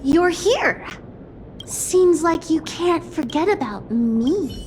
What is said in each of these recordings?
You're here. Seems like you can't forget about me.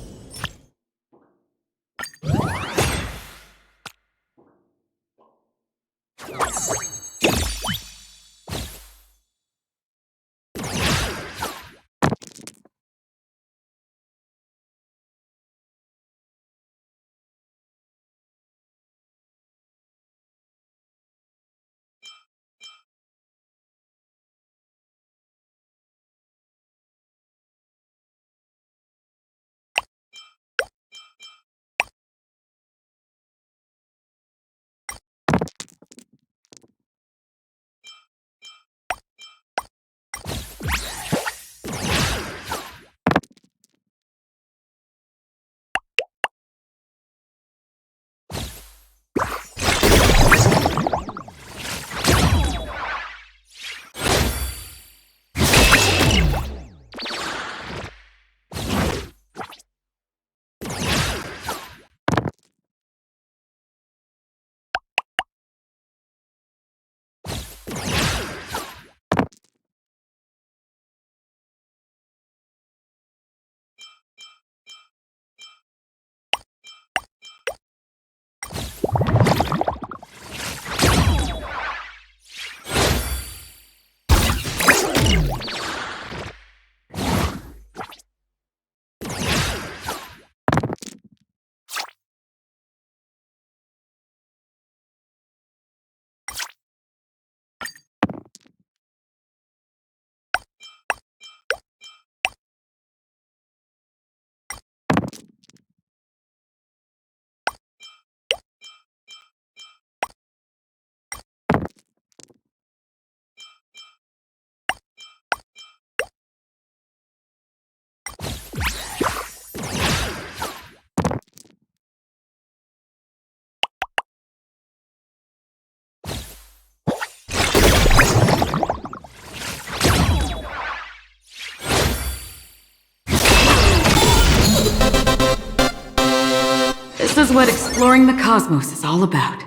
This is what exploring the cosmos is all about.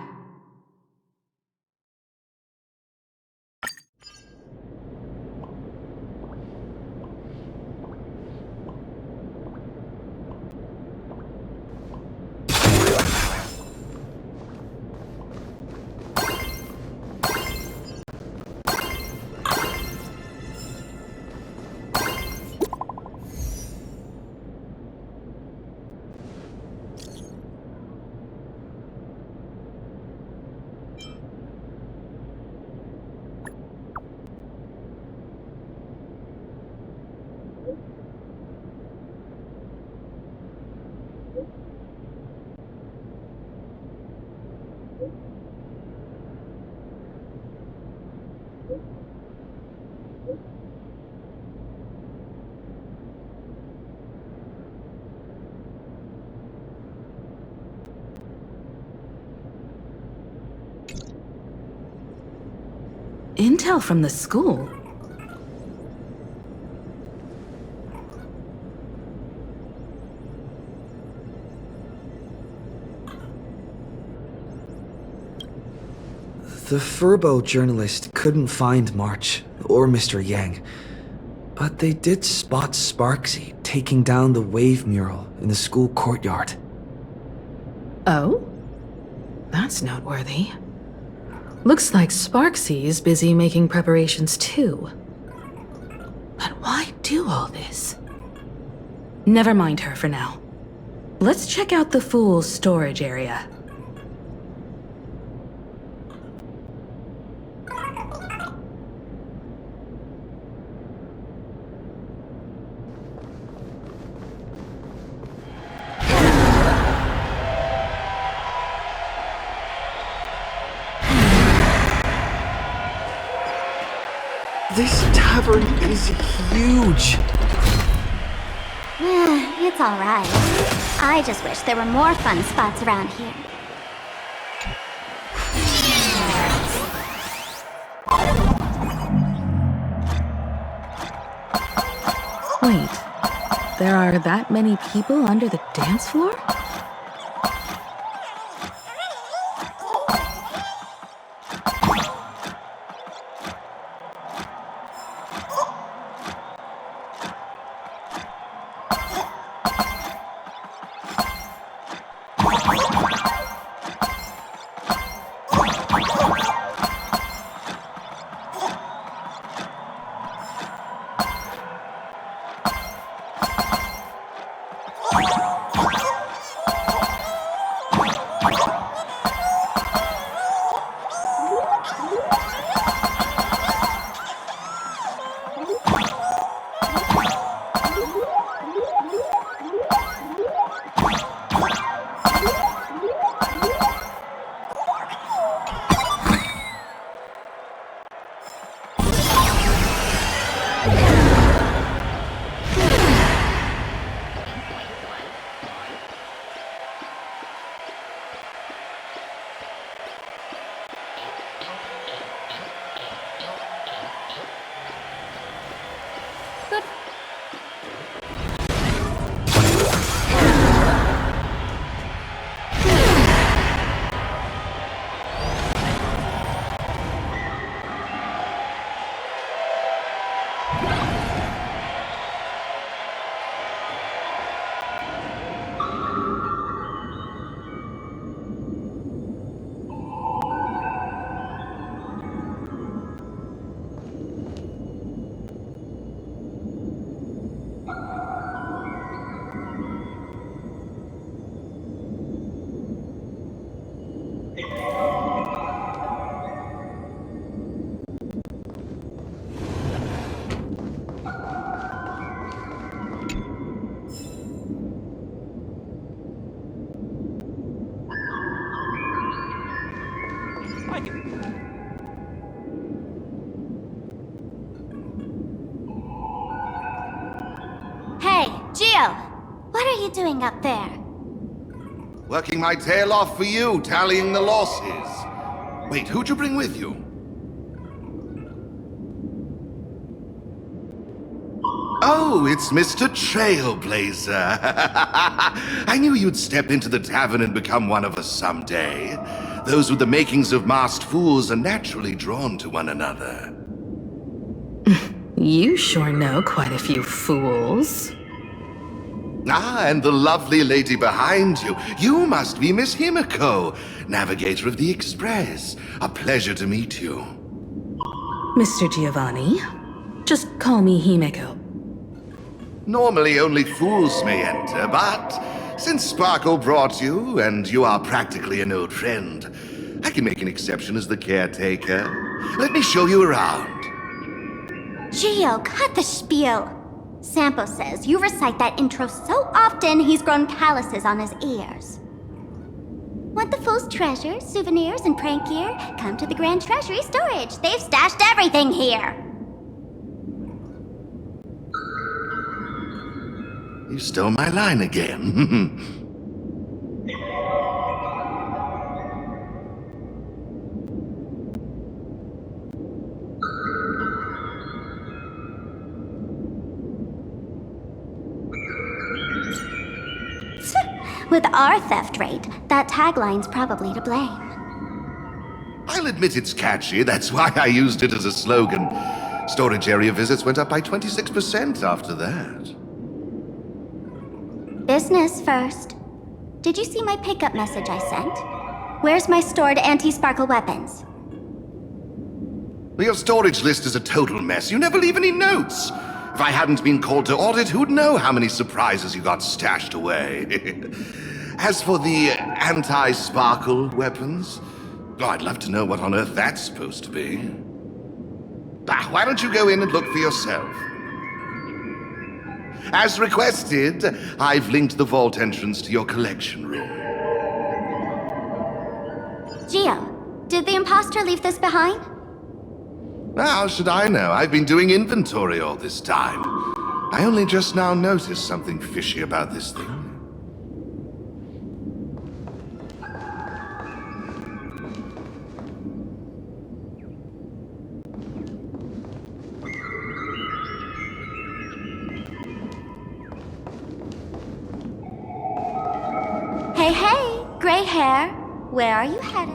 Intel from the school? The Furbo journalist couldn't find March or Mr. Yang, but they did spot Sparksy taking down the wave mural in the school courtyard. Oh? That's noteworthy. Looks like Sparksy's busy making preparations too. But why do all this? Never mind her for now. Let's check out the Fool's storage area. This tavern is huge! It's alright. I just wish there were more fun spots around here. Wait, there are that many people under the dance floor? Hey, Gio! What are you doing up there? Working my tail off for you, tallying the losses. Wait, who'd you bring with you? Oh, it's Mr. Trailblazer. I knew you'd step into the tavern and become one of us someday. Those with the makings of masked fools are naturally drawn to one another. You sure know quite a few fools. Ah, and the lovely lady behind you. You must be Miss Himiko, navigator of the Express. A pleasure to meet you. Mr. Giovanni, just call me Himeko. Normally only fools may enter, but since Sparkle brought you, and you are practically an old friend, I can make an exception as the caretaker. Let me show you around. Gio, cut the spiel. Sampo says you recite that intro so often he's grown calluses on his ears. Want the fool's treasures, souvenirs, and prank gear? Come to the Grand Treasury Storage. They've stashed everything here. You stole my line again. With our theft rate, that tagline's probably to blame. I'll admit it's catchy, that's why I used it as a slogan. Storage area visits went up by 26% after that. Business first. Did you see my pickup message I sent? Where's my stored anti-sparkle weapons? Well, your storage list is a total mess. You never leave any notes. If I hadn't been called to audit, who'd know how many surprises you got stashed away? As for the anti-sparkle weapons, oh, I'd love to know what on earth that's supposed to be. Why don't you go in and look for yourself? As requested, I've linked the vault entrance to your collection room. Gio, did the imposter leave this behind? How should I know? I've been doing inventory all this time. I only just now noticed something fishy about this thing. Hey, hey, gray hair. Where are you headed?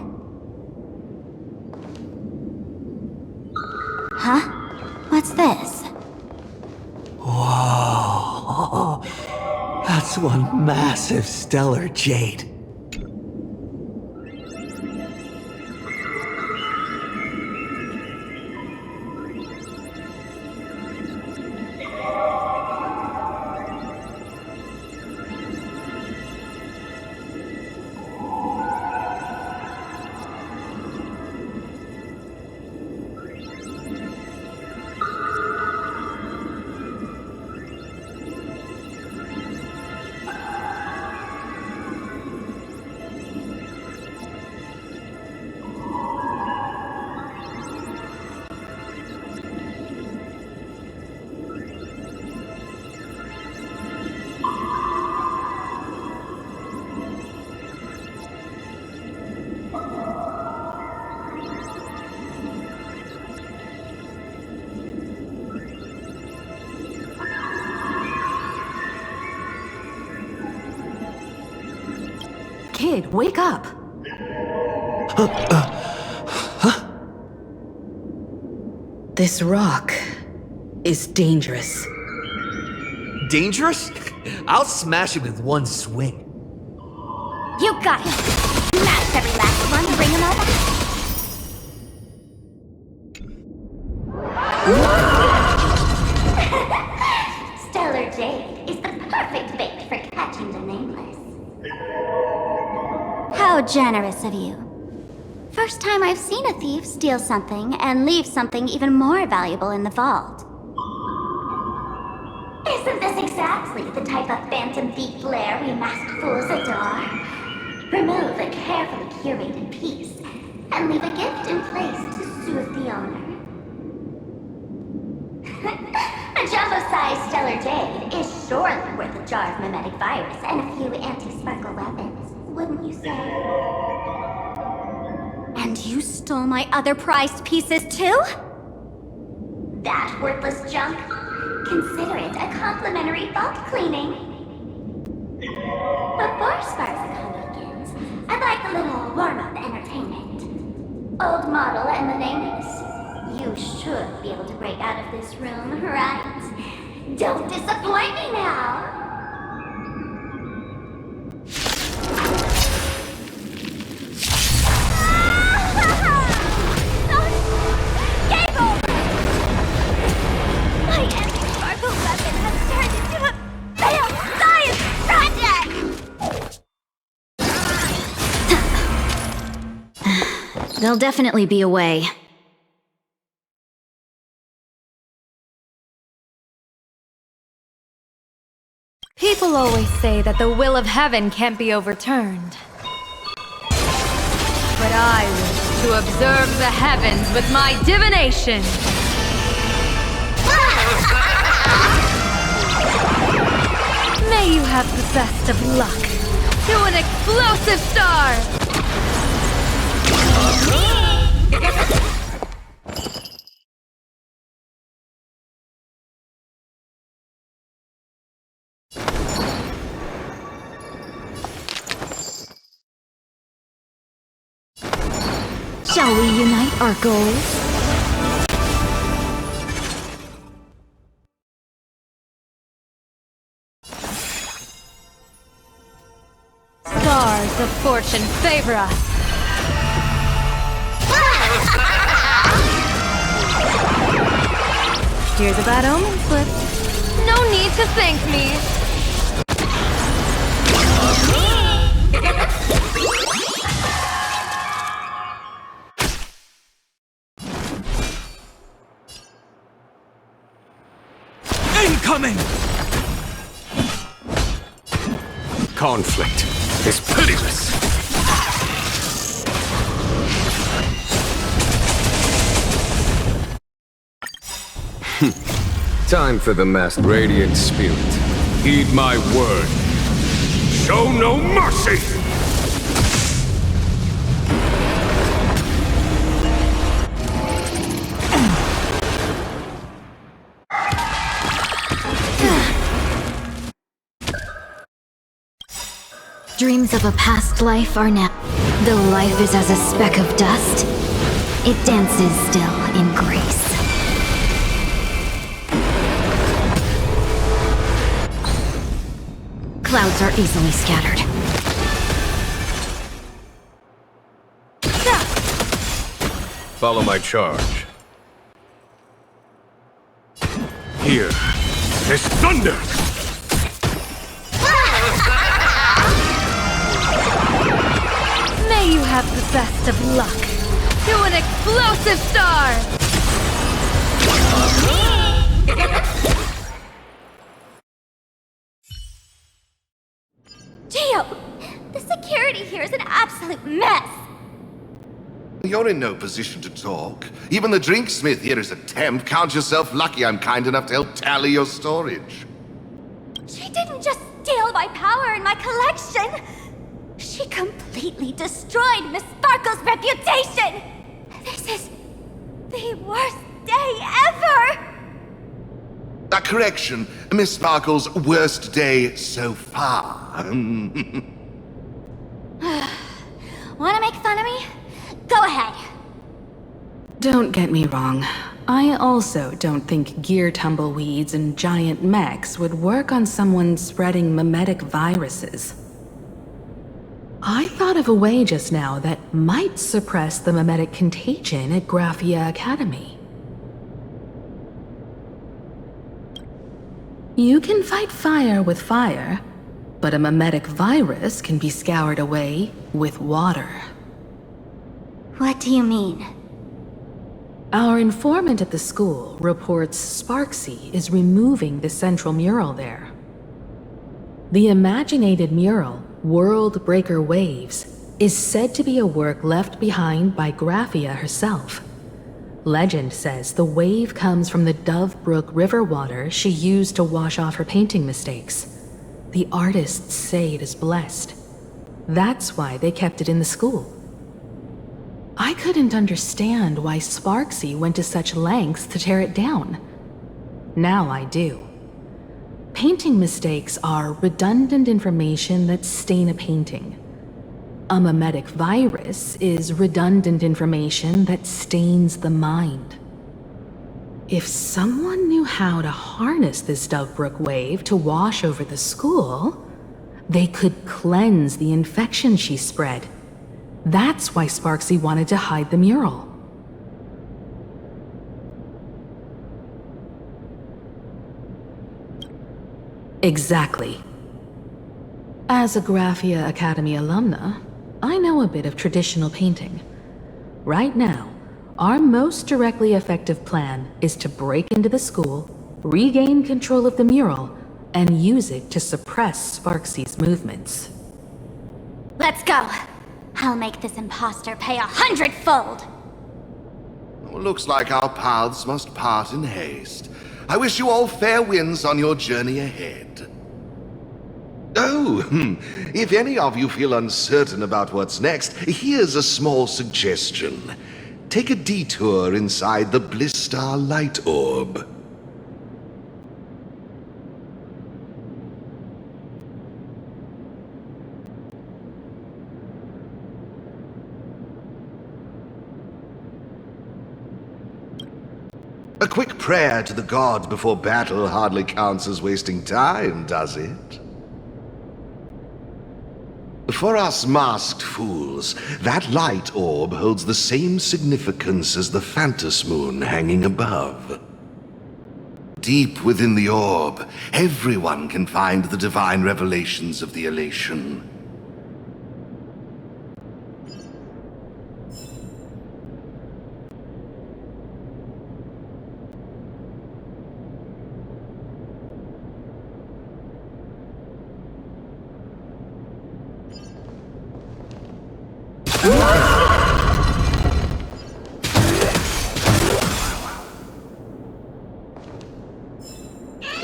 Huh? What's this? Whoa. That's one massive stellar jade. Kid, wake up! This rock is dangerous. Dangerous? I'll smash it with one swing. You got him! Smash every last one, bring him over! Stellar Jade is the perfect bait for catching the nameless. How generous of you. First time I've seen a thief steal something and leave something even more valuable in the vault. Isn't this exactly the type of phantom thief lair we masked fools adore? Remove a carefully curated piece, and leave a gift in place to soothe the owner. A jumbo-sized stellar jade is surely worth a jar of mimetic virus and a few anti-sparkle weapons, wouldn't you say? And you stole my other prized pieces too? That worthless junk? Consider it a complimentary vault cleaning. Before SparkleCon begins, I'd like a little warm-up entertainment. Old model and the nameless. You should be able to break out of this room, right? Don't disappoint me now! Game over! My anti-sparkle weapon has turned into a failed science project! There'll definitely be a way. People always say that the will of heaven can't be overturned. But I wish to observe the heavens with my divination! May you have the best of luck to an explosive star! Shall we unite our goals? Stars of fortune favor us! Here's a bad omen slip. No need to thank me! Incoming! Conflict is pitiless. Time for the masked radiant spirit. Heed my word. Show no mercy! Dreams of a past life are now. Though life is as a speck of dust, it dances still in grace. Clouds are easily scattered. Follow my charge. Here is thunder! May you have the best of luck to an explosive star! Geo! The security here is an absolute mess! You're in no position to talk. Even the drinksmith here is a temp. Count yourself lucky I'm kind enough to help tally your storage. She didn't just steal my power and my collection! She completely destroyed Miss Sparkle's reputation! This is the worst day ever! A correction, Miss Sparkle's worst day so far. Wanna make fun of me? Go ahead. Don't get me wrong. I also don't think gear tumbleweeds and giant mechs would work on someone spreading mimetic viruses. I thought of a way just now that might suppress the mimetic contagion at Graphia Academy. You can fight fire with fire, but a mimetic virus can be scoured away with water. What do you mean? Our informant at the school reports Sparksy is removing the central mural there. The imaginated mural, World Breaker Waves, is said to be a work left behind by Graphia herself. Legend says the wave comes from the Dove Brook river water she used to wash off her painting mistakes. The artists say it is blessed. That's why they kept it in the school. I couldn't understand why Sparksy went to such lengths to tear it down. Now I do. Painting mistakes are redundant information that stain a painting. A mimetic virus is redundant information that stains the mind. If someone knew how to harness this Dovebrook wave to wash over the school, they could cleanse the infection she spread. That's why Sparksy wanted to hide the mural. Exactly. As a Graphia Academy alumna, I know a bit of traditional painting. Right now, our most directly effective plan is to break into the school, regain control of the mural, and use it to suppress Sparksy's movements. Let's go. I'll make this imposter pay 100-fold. Looks like our paths must part in haste. I wish you all fair winds on your journey ahead. Oh, if any of you feel uncertain about what's next, here's a small suggestion. Take a detour inside the Blistar Light Orb. A quick prayer to the gods before battle hardly counts as wasting time, does it? For us masked fools, that light orb holds the same significance as the Phantos Moon hanging above. Deep within the orb, everyone can find the divine revelations of the elation.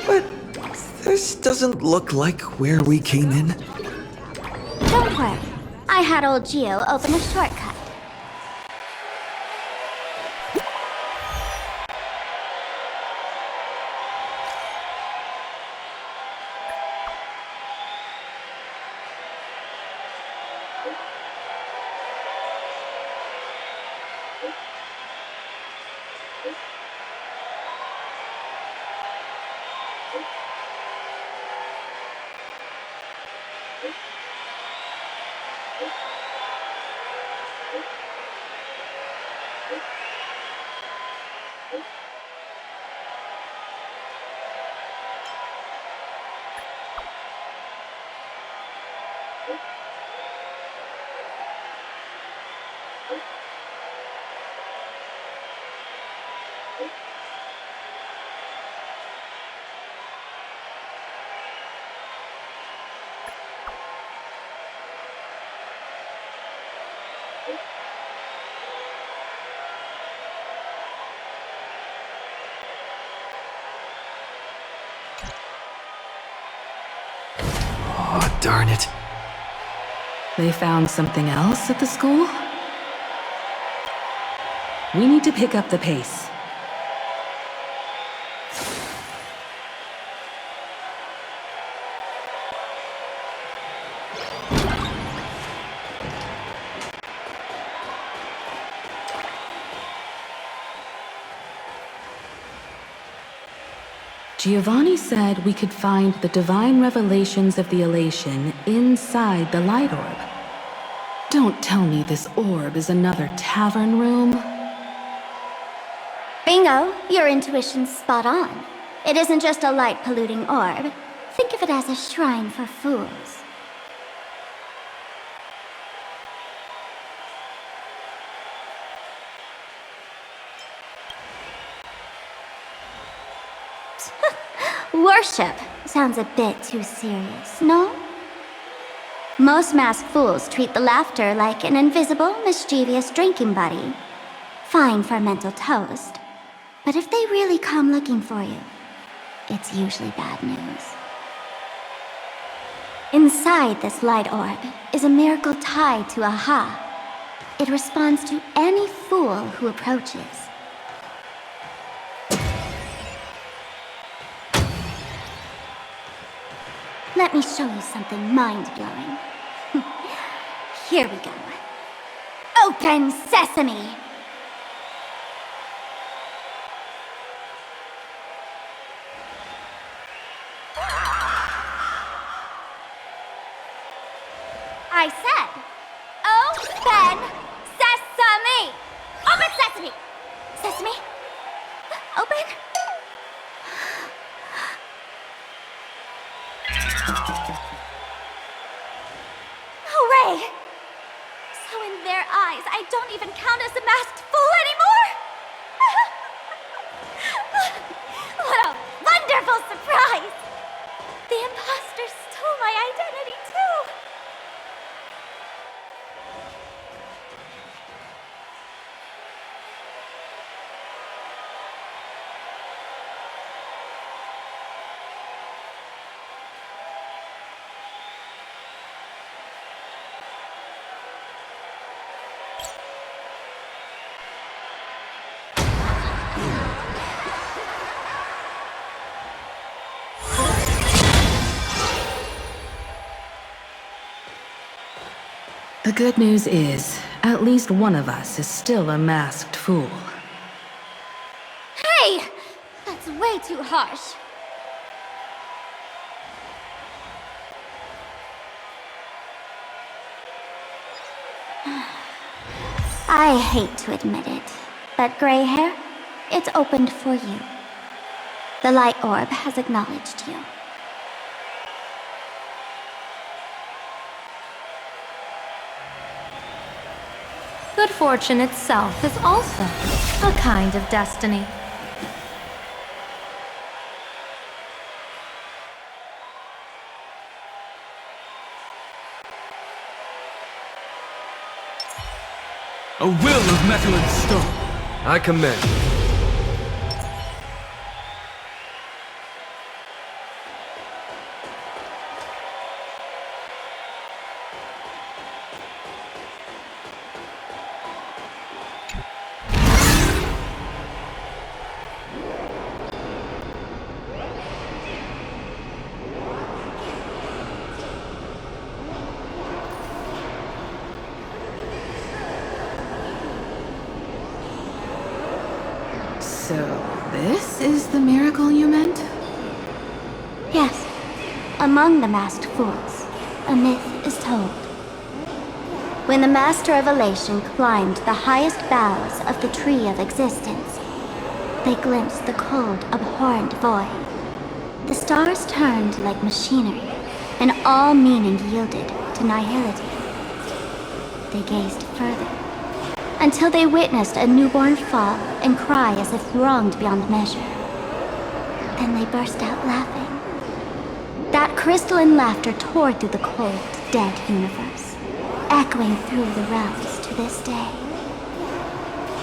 But this doesn't look like where we came in. Don't worry. I had old Geo open a shortcut. Oh, darn it. They found something else at the school? We need to pick up the pace. Giovanni said we could find the divine revelations of the elation inside the light orb. Don't tell me this orb is another tavern room. Bingo, your intuition's spot on. It isn't just a light-polluting orb. Think of it as a shrine for fools. Worship sounds a bit too serious, no? Most masked fools treat the laughter like an invisible, mischievous drinking buddy. Fine for mental toast. But if they really come looking for you, it's usually bad news. Inside this light orb is a miracle tied to Aha. It responds to any fool who approaches. Let me show you something mind-blowing. Here we go. Open sesame! I said, open sesame! Open sesame! Sesame? Open? Hooray! So in their eyes, I don't even count as a masked fool anymore? What a wonderful surprise! The imposter stole my identity too! The good news is, at least one of us is still a masked fool. Hey! That's way too harsh. I hate to admit it, but gray hair, it's opened for you. The light orb has acknowledged you. Good fortune itself is also a kind of destiny. A will of metal and stone. I commend you. So, this is the miracle you meant? Yes, among the masked fools, a myth is told. When the Master of Elation climbed the highest boughs of the Tree of Existence, they glimpsed the cold, abhorrent void. The stars turned like machinery, and all meaning yielded to nihility. They gazed further, until they witnessed a newborn fall and cry as if wronged beyond measure. Then they burst out laughing. That crystalline laughter tore through the cold, dead universe, echoing through the realms to this day.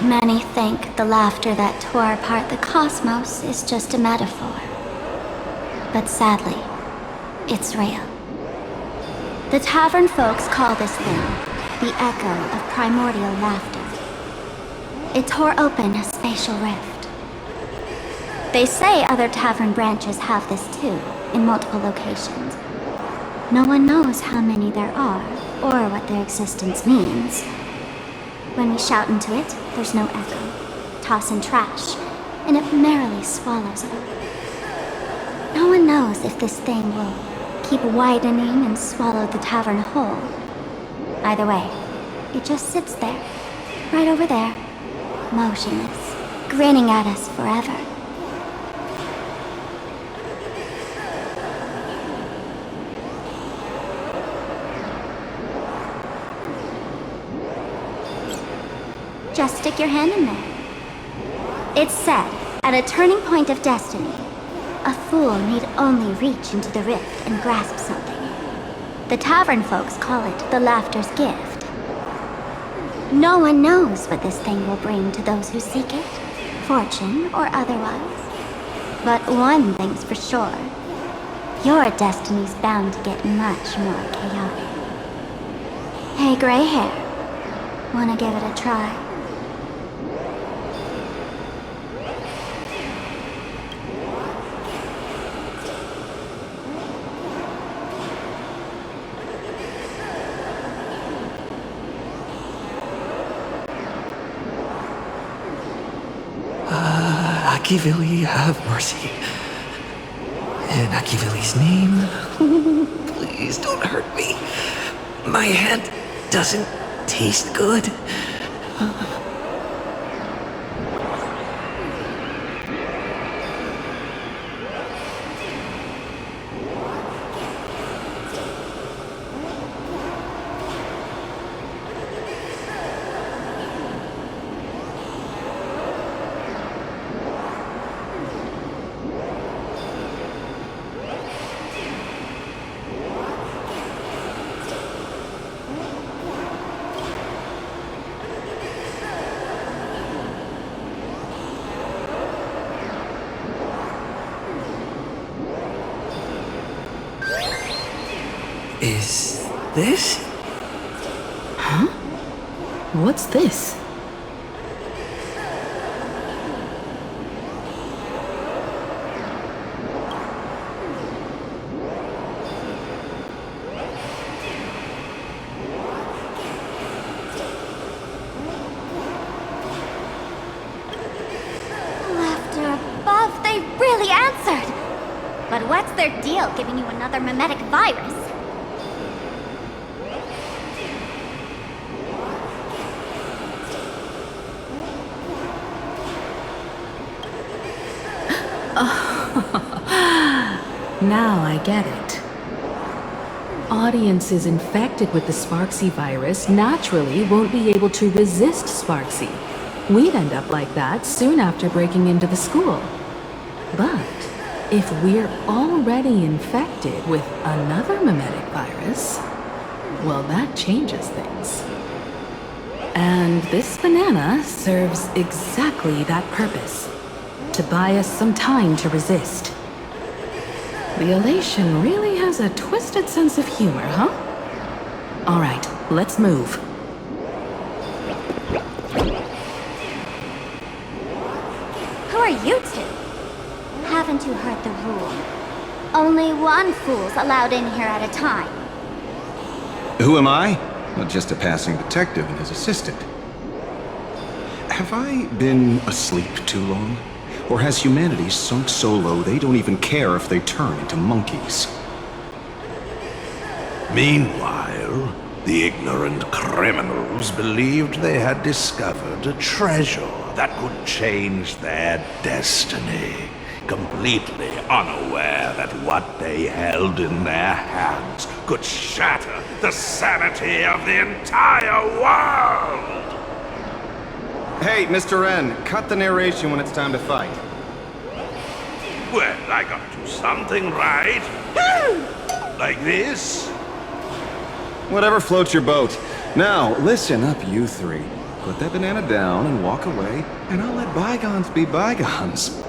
Many think the laughter that tore apart the cosmos is just a metaphor. But sadly, it's real. The tavern folks call this thing the echo of primordial laughter. It tore open a spatial rift. They say other tavern branches have this too, in multiple locations. No one knows how many there are, or what their existence means. When we shout into it, there's no echo. Toss in trash, and it merrily swallows it up. No one knows if this thing will keep widening and swallow the tavern whole. Either way, it just sits there, right over there, motionless, grinning at us forever. Just stick your hand in there. It's said, at a turning point of destiny, a fool need only reach into the rift and grasp something. The tavern folks call it the Laughter's Gift. No one knows what this thing will bring to those who seek it, fortune or otherwise. But one thing's for sure. Your destiny's bound to get much more chaotic. Hey, gray hair. Wanna give it a try? Akivili, have mercy. In Akivili's name, please don't hurt me. My hand doesn't taste good. Is this? Huh? What's this? Laughter above, they really answered! But what's their deal giving you another mimetic virus? Now I get it. Audiences infected with the Sparksy virus naturally won't be able to resist Sparksy. We'd end up like that soon after breaking into the school. But if we're already infected with another mimetic virus, well, that changes things. And this banana serves exactly that purpose. To buy us some time to resist. The elation really has a twisted sense of humor, huh? Alright, let's move. Who are you two? Haven't you heard the rule? Only one fool's allowed in here at a time. Who am I? Well, just a passing detective and his assistant. Have I been asleep too long? Or has humanity sunk so low they don't even care if they turn into monkeys? Meanwhile, the ignorant criminals believed they had discovered a treasure that could change their destiny, completely unaware that what they held in their hands could shatter the sanity of the entire world! Hey, Mr. N, cut the narration when it's time to fight. Well, I gotta do something, right? Like this? Whatever floats your boat. Now, listen up, you three. Put that banana down and walk away, and I'll let bygones be bygones.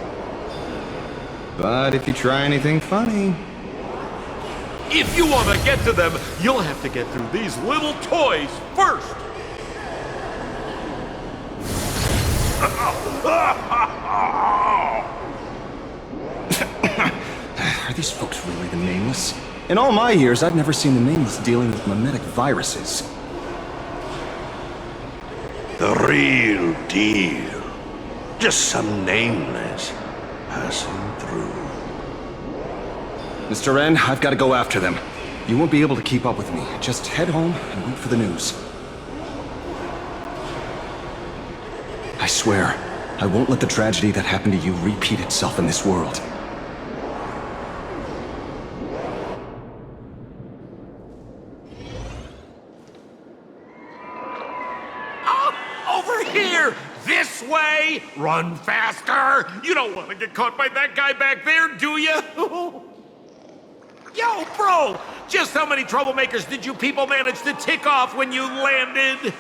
But if you try anything funny... If you want to get to them, you'll have to get through these little toys first! Are these folks really the Nameless? In all my years, I've never seen the Nameless dealing with mimetic viruses. The real deal. Just some Nameless passing through. Mr. N, I've got to go after them. You won't be able to keep up with me. Just head home and wait for the news. I swear, I won't let the tragedy that happened to you repeat itself in this world. Over here! This way! Run faster! You don't want to get caught by that guy back there, do you? Yo, bro! Just how many troublemakers did you people manage to tick off when you landed?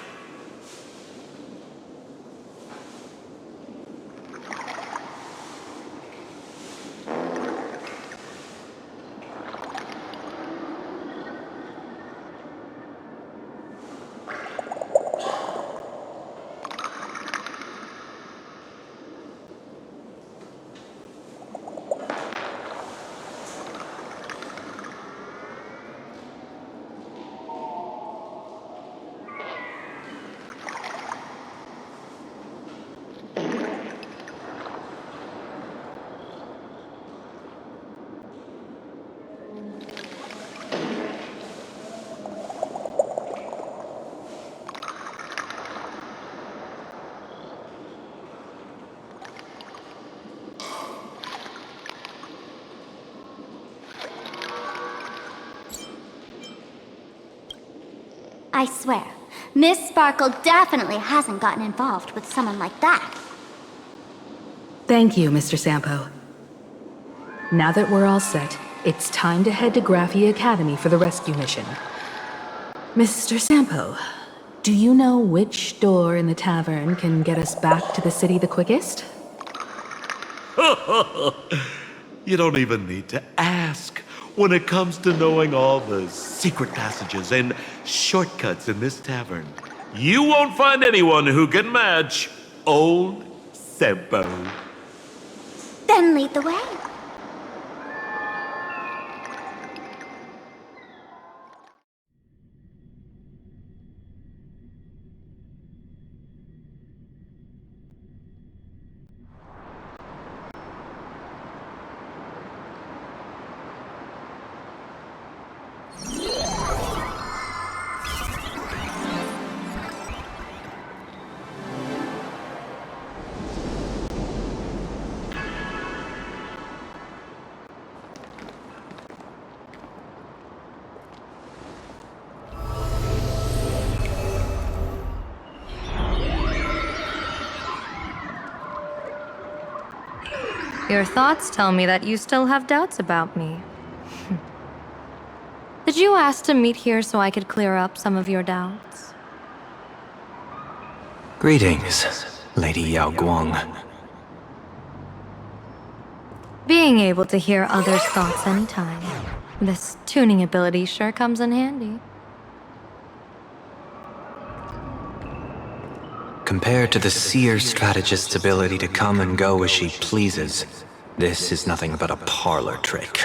I swear, Miss Sparkle definitely hasn't gotten involved with someone like that. Thank you, Mr. Sampo. Now that we're all set, it's time to head to Graffy Academy for the rescue mission. Mr. Sampo, do you know which door in the tavern can get us back to the city the quickest? You don't even need to ask. When it comes to knowing all the secret passages and shortcuts in this tavern, you won't find anyone who can match old Sempo. Then lead the way. Your thoughts tell me that you still have doubts about me. Did you ask to meet here so I could clear up some of your doubts? Greetings, Lady Yao Guang. Being able to hear others' thoughts anytime. This tuning ability sure comes in handy. Compared to the seer strategist's ability to come and go as she pleases, this is nothing but a parlor trick.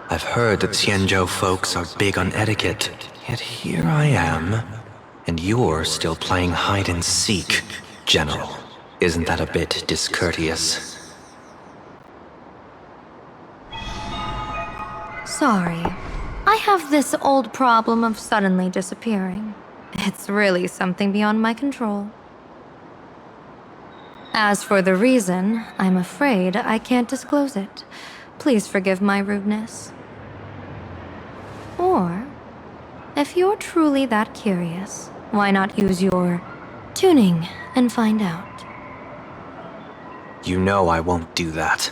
I've heard that Xianzhou folks are big on etiquette, yet here I am, and you're still playing hide and seek, General. Isn't that a bit discourteous? Sorry. I have this old problem of suddenly disappearing. It's really something beyond my control. As for the reason, I'm afraid I can't disclose it. Please forgive my rudeness. Or, if you're truly that curious, why not use your tuning and find out? You know I won't do that.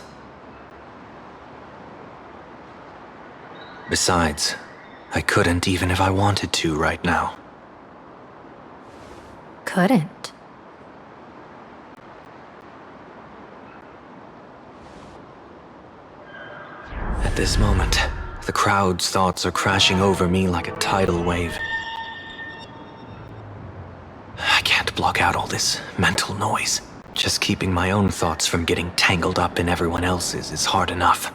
Besides, I couldn't even if I wanted to right now. Couldn't. At this moment, the crowd's thoughts are crashing over me like a tidal wave. I can't block out all this mental noise. Just keeping my own thoughts from getting tangled up in everyone else's is hard enough.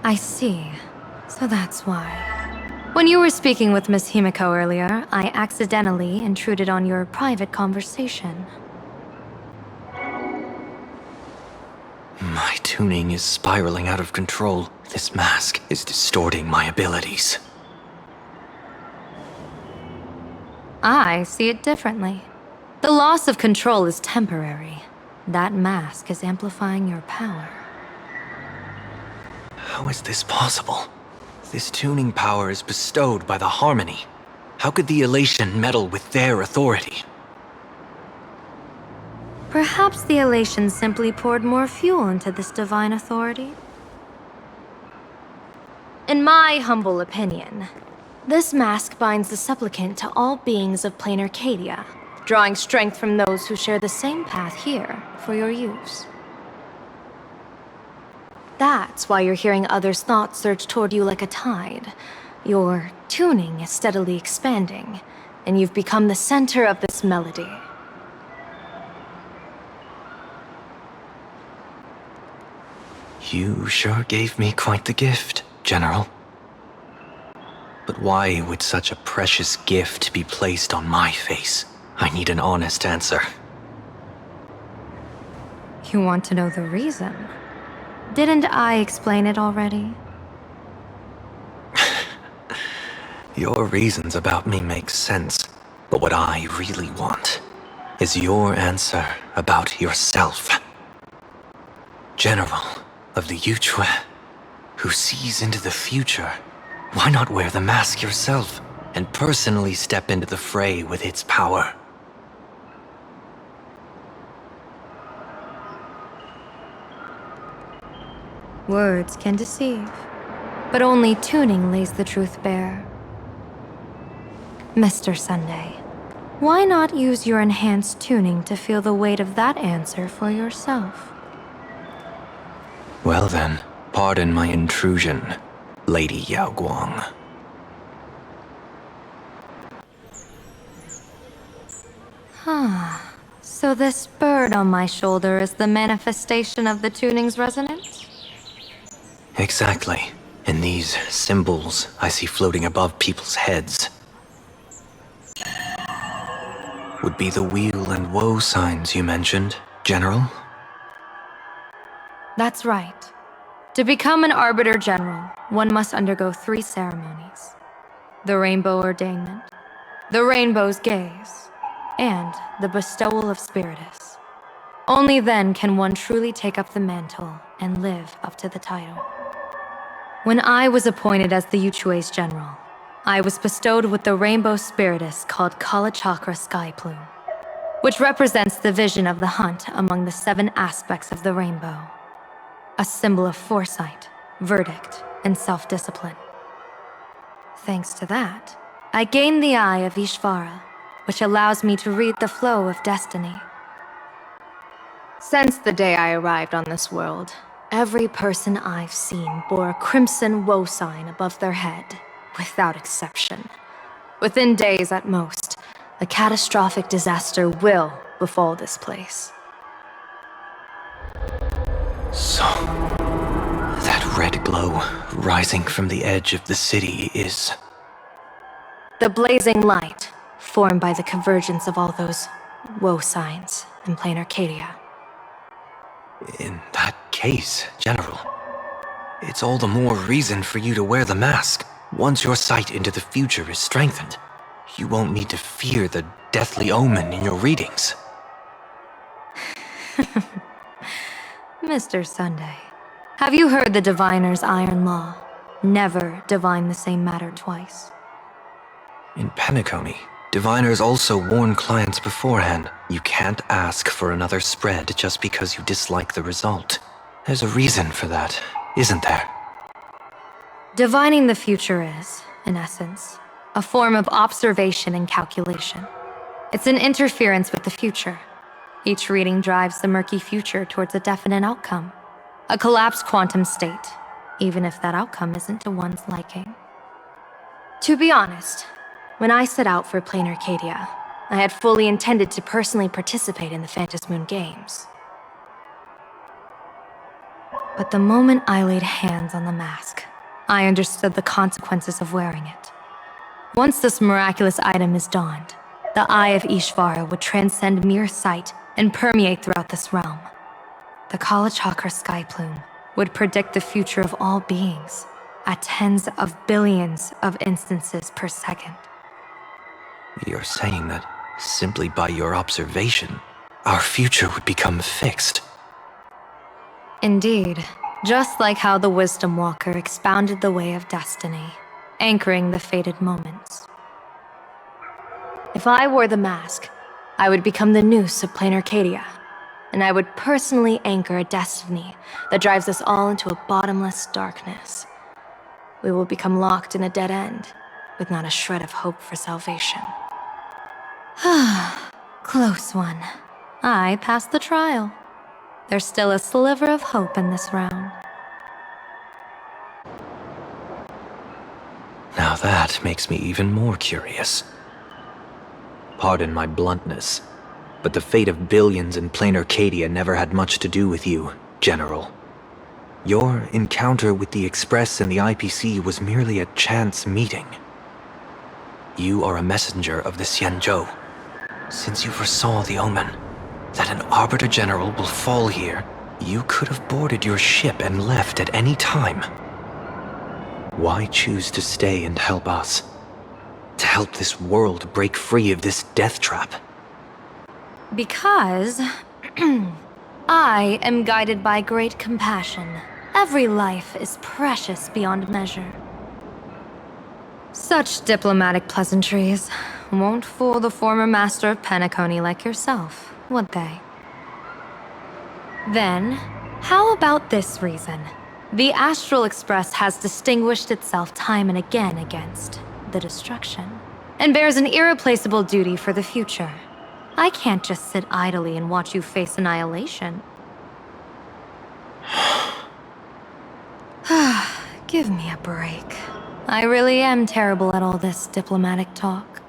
I see. So that's why. When you were speaking with Miss Himiko earlier, I accidentally intruded on your private conversation. My tuning is spiraling out of control. This mask is distorting my abilities. I see it differently. The loss of control is temporary. That mask is amplifying your power. How is this possible? This tuning power is bestowed by the Harmony. How could the elation meddle with their authority? Perhaps the elation simply poured more fuel into this divine authority? In my humble opinion, this mask binds the supplicant to all beings of plain Arcadia, drawing strength from those who share the same path here for your use. That's why you're hearing others' thoughts surge toward you like a tide. Your tuning is steadily expanding, and you've become the center of this melody. You sure gave me quite the gift, General. But why would such a precious gift be placed on my face? I need an honest answer. You want to know the reason? Didn't I explain it already? Your reasons about me make sense, but what I really want is your answer about yourself. General of the Yuchue, who sees into the future, why not wear the mask yourself and personally step into the fray with its power? Words can deceive, but only tuning lays the truth bare. Mr. Sunday, why not use your enhanced tuning to feel the weight of that answer for yourself? Well then, pardon my intrusion, Lady Yao Guang. So this bird on my shoulder is the manifestation of the tuning's resonance? Exactly. And these symbols I see floating above people's heads would be the wheel and woe signs you mentioned, General? That's right. To become an Arbiter General, one must undergo 3 ceremonies. The Rainbow Ordainment, the Rainbow's Gaze, and the Bestowal of Spiritus. Only then can one truly take up the mantle and live up to the title. When I was appointed as the Yuchue's general, I was bestowed with the Rainbow Spiritus called Kalachakra Sky Plume, which represents the vision of the hunt among the 7 aspects of the rainbow. A symbol of foresight, verdict, and self-discipline. Thanks to that, I gained the Eye of Ishvara, which allows me to read the flow of destiny. Since the day I arrived on this world, every person I've seen bore a crimson woe sign above their head, without exception. Within days at most, a catastrophic disaster will befall this place. So, that red glow rising from the edge of the city is... The blazing light, formed by the convergence of all those woe signs in plain Arcadia. In that case, General, it's all the more reason for you to wear the mask. Once your sight into the future is strengthened, you won't need to fear the deathly omen in your readings. Mr. Sunday, have you heard the diviner's iron law? Never divine the same matter twice. In Penacony, diviners also warn clients beforehand. You can't ask for another spread just because you dislike the result. There's a reason for that, isn't there? Divining the future is, in essence, a form of observation and calculation. It's an interference with the future. Each reading drives the murky future towards a definite outcome. A collapsed quantum state, even if that outcome isn't to one's liking. To be honest, when I set out for plain Arcadia, I had fully intended to personally participate in the Phantom Moon Games. But the moment I laid hands on the mask, I understood the consequences of wearing it. Once this miraculous item is donned, the Eye of Ishvara would transcend mere sight and permeate throughout this realm. The Kalachakra Sky Plume would predict the future of all beings at tens of billions of instances per second. You're saying that simply by your observation, our future would become fixed. Indeed, just like how the Wisdom Walker expounded the way of destiny, anchoring the fated moments. If I wore the mask, I would become the noose of plain Arcadia, and I would personally anchor a destiny that drives us all into a bottomless darkness. We will become locked in a dead end, with not a shred of hope for salvation. Close one. I passed the trial. There's still a sliver of hope in this round. Now that makes me even more curious. Pardon my bluntness, but the fate of billions in plain Arcadia never had much to do with you, General. Your encounter with the Express and the IPC was merely a chance meeting. You are a messenger of the Xianzhou. Since you foresaw the omen, that an Arbiter General will fall here, you could have boarded your ship and left at any time. Why choose to stay and help us? To help this world break free of this death trap? Because I am guided by great compassion. Every life is precious beyond measure. Such diplomatic pleasantries won't fool the former master of Penacony like yourself, would they? Then, how about this reason? The Astral Express has distinguished itself time and again against the destruction, and bears an irreplaceable duty for the future. I can't just sit idly and watch you face annihilation. Give me a break. I really am terrible at all this diplomatic talk.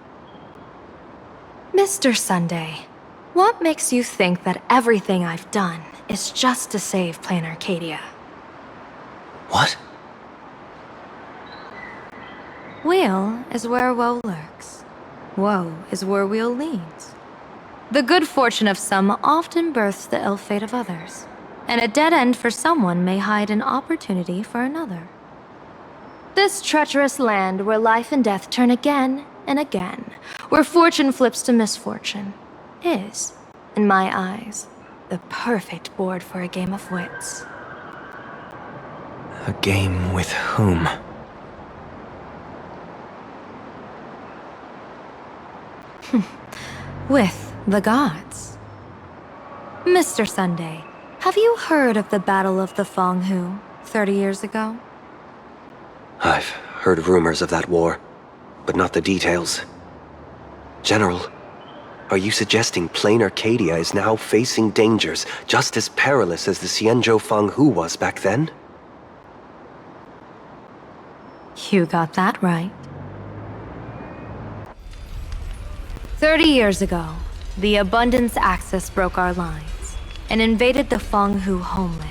Mr. Sunday, what makes you think that everything I've done is just to save Plain Arcadia? What? Weal is where woe lurks. Woe is where weal leads. The good fortune of some often births the ill fate of others, and a dead end for someone may hide an opportunity for another. This treacherous land where life and death turn again and again, where fortune flips to misfortune, is, in my eyes, the perfect board for a game of wits. A game with whom? With the gods. Mr. Sunday, have you heard of the Battle of the Fong Hu 30 years ago? I've heard rumors of that war, but not the details. General, are you suggesting Plain Arcadia is now facing dangers just as perilous as the Xianzhou Fang Hu was back then? You got that right. 30 years ago, the Abundance Axis broke our lines and invaded the Fang Hu homeland.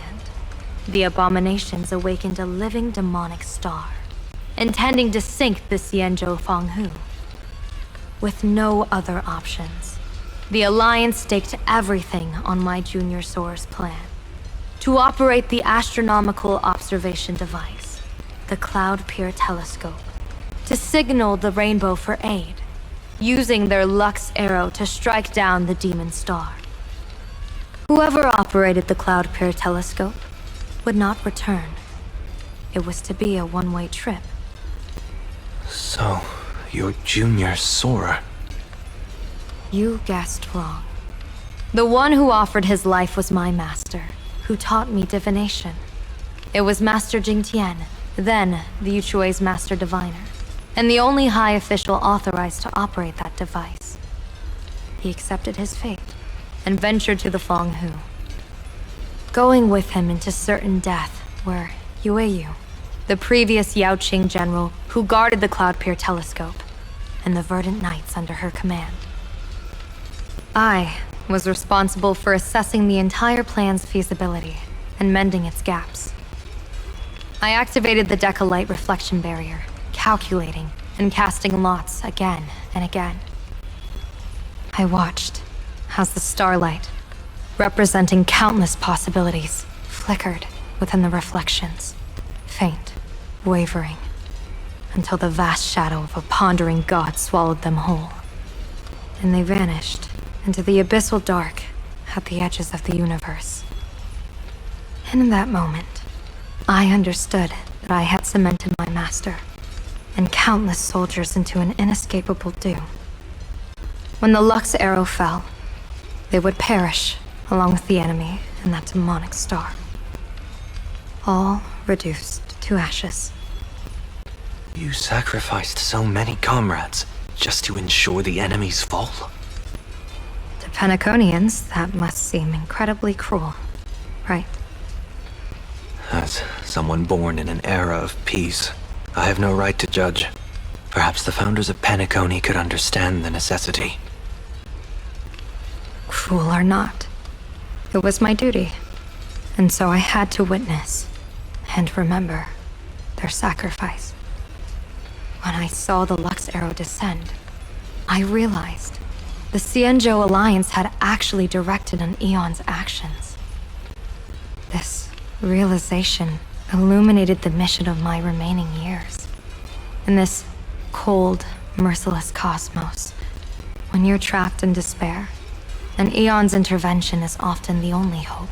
The abominations awakened a living demonic star, intending to sink the Xianzhou Fang Hu. With no other options, the Alliance staked everything on my Junior Soar's plan to operate the astronomical observation device, the Cloud Peer Telescope, to signal the rainbow for aid, using their Lux arrow to strike down the demon star. Whoever operated the Cloud Peer Telescope would not return. It was to be a one-way trip. So, you're Junior Soar. You guessed wrong. The one who offered his life was my master, who taught me divination. It was Master Jingtian, then the Yuchui's Master Diviner, and the only high official authorized to operate that device. He accepted his fate and ventured to the Fang Hu. Going with him into certain death were Yueyu, the previous Yaoqing general who guarded the Cloud Peer Telescope, and the Verdant Knights under her command. I was responsible for assessing the entire plan's feasibility and mending its gaps. I activated the Decalite reflection barrier, calculating and casting lots again and again. I watched as the starlight, representing countless possibilities, flickered within the reflections, faint, wavering, until the vast shadow of a pondering god swallowed them whole. And they vanished into the abyssal dark at the edges of the universe. And in that moment, I understood that I had cemented my master and countless soldiers into an inescapable doom. When the Lux arrow fell, they would perish along with the enemy and that demonic star. All reduced to ashes. You sacrificed so many comrades just to ensure the enemy's fall? To Penaconians, that must seem incredibly cruel, right? As someone born in an era of peace, I have no right to judge. Perhaps the founders of Penacony could understand the necessity. Cruel or not, it was my duty. And so I had to witness and remember their sacrifice. When I saw the Lux Arrow descend, I realized the Xianzhou Alliance had actually directed an Eon's actions. This realization illuminated the mission of my remaining years. In this cold, merciless cosmos, when you're trapped in despair, an Eon's intervention is often the only hope.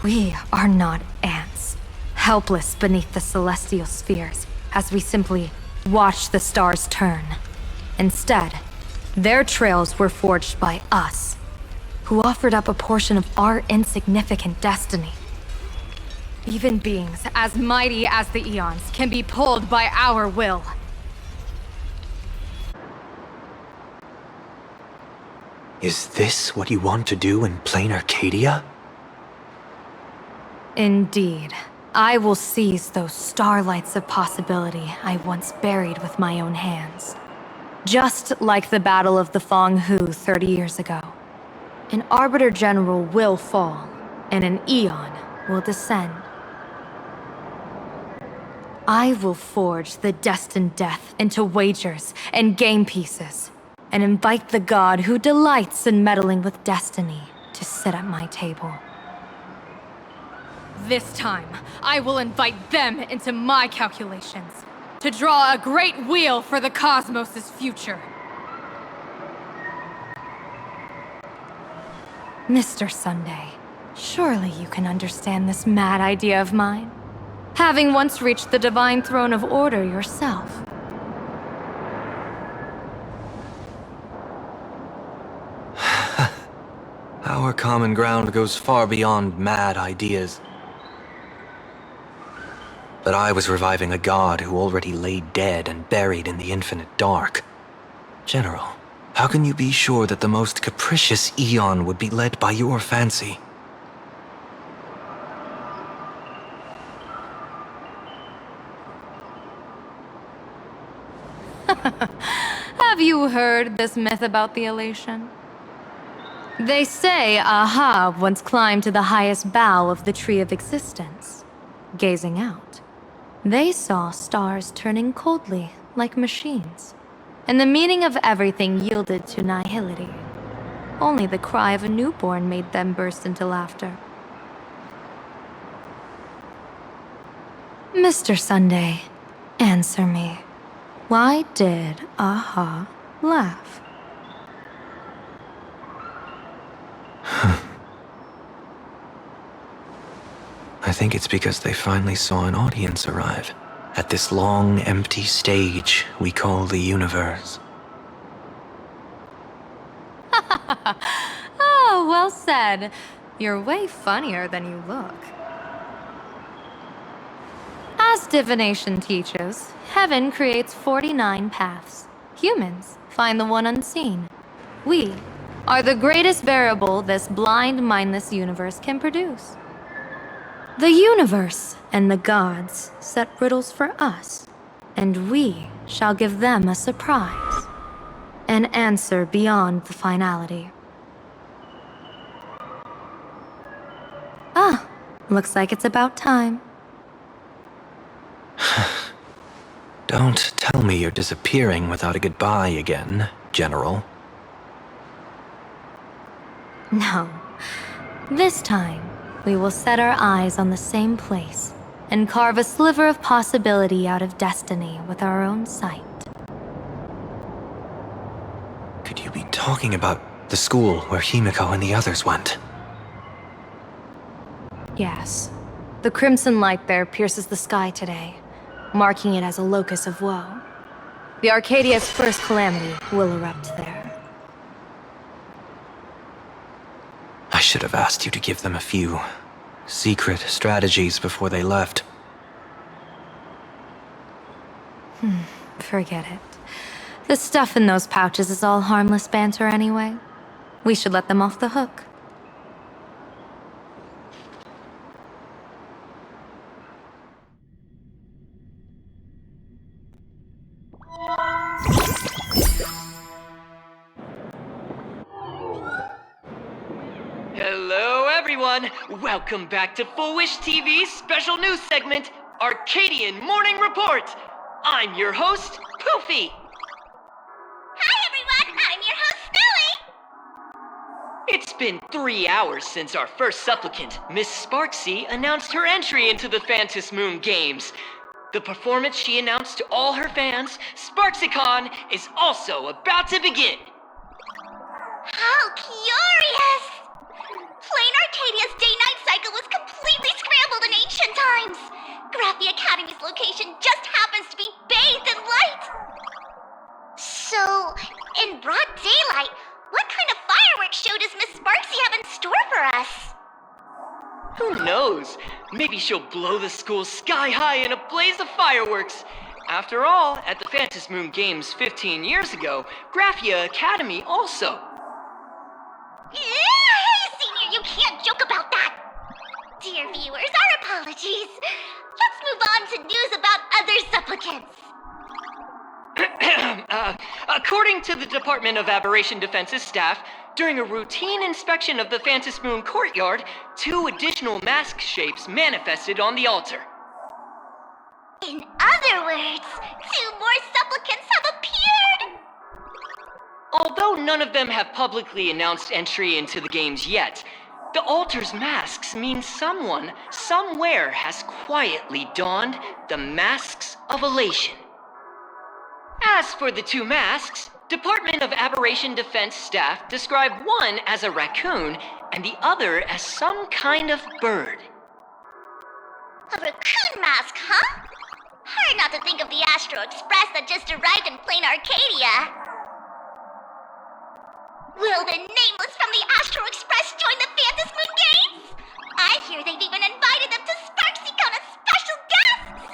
We are not ants, helpless beneath the celestial spheres as we simply watch the stars turn. Instead, their trails were forged by us, who offered up a portion of our insignificant destiny. Even beings as mighty as the Eons can be pulled by our will. Is this what you want to do in plain Arcadia? Indeed. I will seize those starlights of possibility I once buried with my own hands. Just like the Battle of the Fong Hu 30 years ago. An Arbiter General will fall, and an Eon will descend. I will forge the destined death into wagers and game pieces, and invite the god who delights in meddling with destiny to sit at my table. This time, I will invite them into my calculations, to draw a great wheel for the cosmos' future. Mr. Sunday, surely you can understand this mad idea of mine, having once reached the divine throne of order yourself. Our common ground goes far beyond mad ideas. But I was reviving a god who already lay dead and buried in the infinite dark. General, how can you be sure that the most capricious Eon would be led by your fancy? Have you heard this myth about the elation? They say Ahab once climbed to the highest bough of the Tree of Existence. Gazing out, they saw stars turning coldly like machines, and the meaning of everything yielded to nihility. Only the cry of a newborn made them burst into laughter. Mr. Sunday, answer me. Why did Aha laugh? I think it's because they finally saw an audience arrive at this long, empty stage we call the universe. Oh, well said. You're way funnier than you look. As divination teaches, heaven creates 49 paths. Humans find the one unseen. We are the greatest variable this blind, mindless universe can produce. The universe and the gods set riddles for us, and we shall give them a surprise. An answer beyond the finality. Ah, looks like it's about time. Don't tell me you're disappearing without a goodbye again, General. No. This time, we will set our eyes on the same place and carve a sliver of possibility out of destiny with our own sight. Could you be talking about the school where Himiko and the others went? Yes. The crimson light there pierces the sky today, marking it as a locus of woe. The Arcadia's first calamity will erupt there. should have asked you to give them a few secret strategies before they left. Forget it. The stuff in those pouches is all harmless banter anyway. We should let them off the hook. Hello everyone! Welcome back to Full Wish TV's special news segment, Arcadian Morning Report! I'm your host, Poofy! Hi everyone, I'm your host, Snowy! It's been 3 hours since our first supplicant, Miss Sparksy, announced her entry into the Phantom Moon Games. The performance she announced to all her fans, SparksyCon, is also about to begin. How curious! Plain Arcadia's day-night cycle was completely scrambled in ancient times. Graphia Academy's location just happens to be bathed in light. So, in broad daylight, what kind of fireworks show does Miss Sparksy have in store for us? Who knows? Maybe she'll blow the school sky high in a blaze of fireworks. After all, at the Phantom Moon Games 15 years ago, Graphia Academy also. Hey, Senior, you can't joke about that! Dear viewers, our apologies. Let's move on to news about other supplicants. According to the Department of Aberration Defense's staff, during a routine inspection of the Phantom Moon courtyard, 2 additional mask shapes manifested on the altar. In other words, 2 more supplicants have appeared! Although none of them have publicly announced entry into the games yet, the altar's masks mean someone, somewhere has quietly donned the masks of elation. As for the 2 masks, Department of Aberration Defense staff describe one as a raccoon and the other as some kind of bird. A raccoon mask, huh? Hard not to think of the Astro Express that just arrived in plain Arcadia. Will the nameless from the Astro Express join the Phantom Moon Games? I hear they've even invited them to SparksyCon as special guests!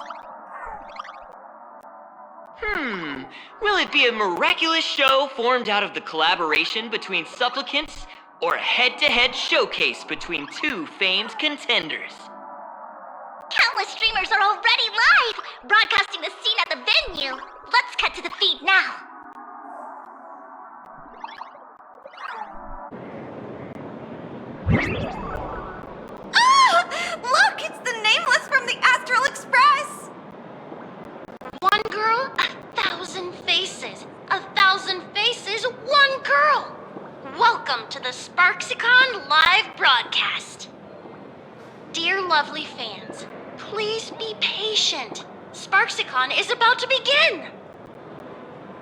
Will it be a miraculous show formed out of the collaboration between supplicants, or a head-to-head showcase between 2 famed contenders? Countless streamers are already live, broadcasting the scene at the venue. Let's cut to the feed now. Ah! Look, it's the nameless from the Astral Express! One girl, 1,000 faces. 1,000 faces, one girl. Welcome to the SparksyCon live broadcast. Dear lovely fans, please be patient. SparksyCon is about to begin.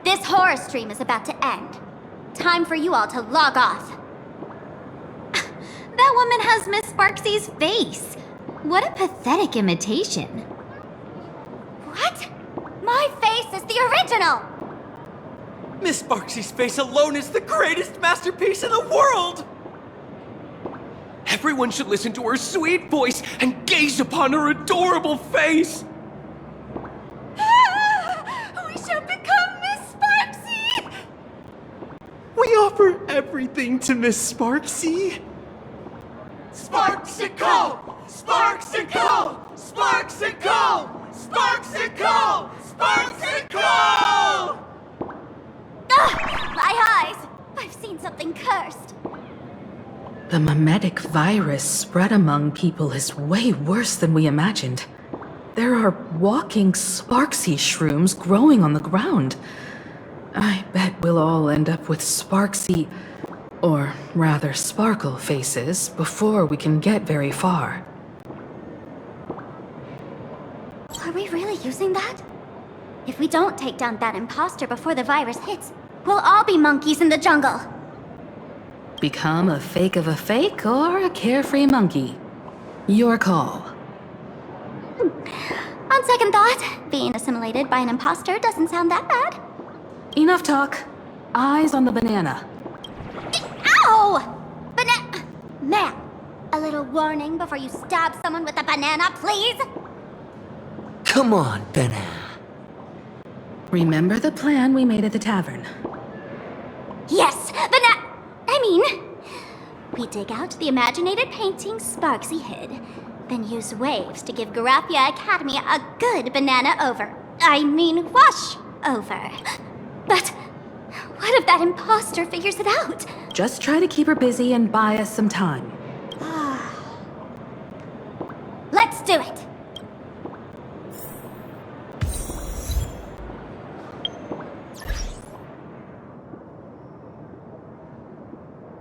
This horror stream is about to end. Time for you all to log off. That woman has Miss Sparksy's face. What a pathetic imitation. What? My face is the original! Miss Sparksy's face alone is the greatest masterpiece in the world! Everyone should listen to her sweet voice and gaze upon her adorable face! We shall become Miss Sparksy! We offer everything to Miss Sparksy. Sparksycle! Sparksycle! Sparksycle! Sparksycle! Sparksycle! Ugh! My eyes! I've seen something cursed. The mimetic virus spread among people is way worse than we imagined. There are walking Sparksy shrooms growing on the ground. I bet we'll all end up with Sparksy, or rather Sparkle faces before we can get very far. Are we really using that? If we don't take down that imposter before the virus hits, we'll all be monkeys in the jungle. Become a fake of a fake or a carefree monkey. Your call. On second thought, being assimilated by an imposter doesn't sound that bad. Enough talk. Eyes on the banana. Ow! Ma'am, a little warning before you stab someone with a banana, please? Come on, banana. Remember the plan we made at the tavern? Yes, we dig out the imaginated painting Sparksy hid, then use waves to give Garathia Academy a good banana wash over. But what if that imposter figures it out? Just try to keep her busy and buy us some time.